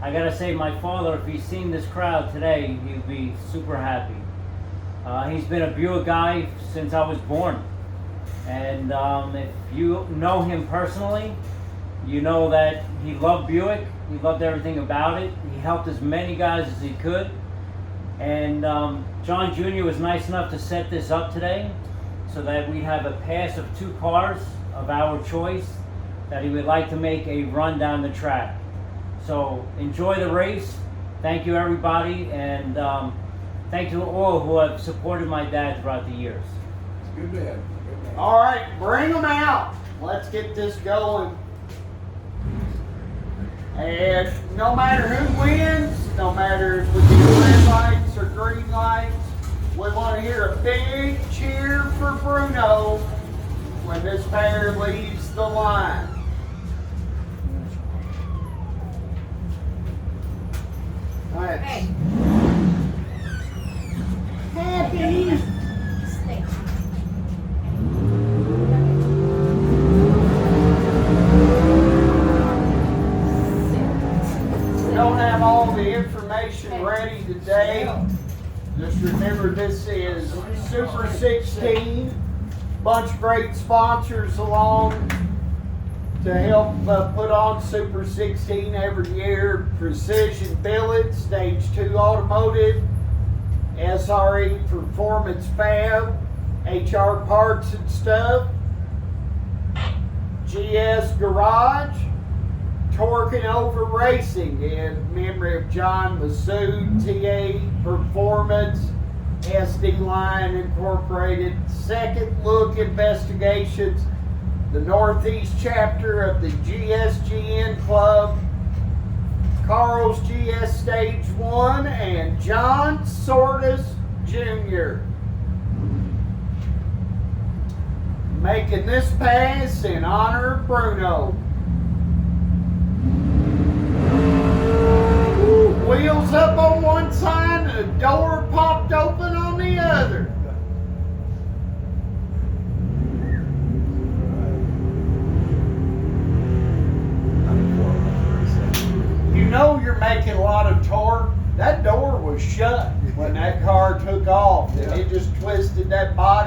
I gotta say, my father, if he's seen this crowd today, he'd be super happy. He's been a Buick guy since I was born. And if you know him personally, you know that he loved Buick. He loved everything about it. He helped as many guys as he could. And John Jr. was nice enough to set this up today so that we have a pass of 2 cars of our choice that he would like to make a run down the track. So enjoy the race. Thank you, everybody. And thank you all who have supported my dad throughout the years. It's good man. All right, bring them out. Let's get this going. And no matter who wins, no matter if we get red lights or green lights, we want to hear a big cheer for Bruno when this pair leaves the line. Let's Hey. happy. Stay. We don't have all the information ready today. Just remember, this is Super 16. Bunch of great sponsors along to help put on Super 16 every year. Precision Billet, Stage 2 Automotive, SRE Performance Fab, HR Parts and Stuff, GS Garage, Torquing Over Racing in memory of John Masood, TA Performance, SD Line Incorporated, Second Look Investigations, the Northeast chapter of the GSGN Club, Carl's GS Stage 1, and John Sortis Jr. Making this pass in honor of Bruno. Wheels up on one side, a door popped open on the other. You know you're making a lot of torque. That door was shut when that car took off, and it just twisted that body.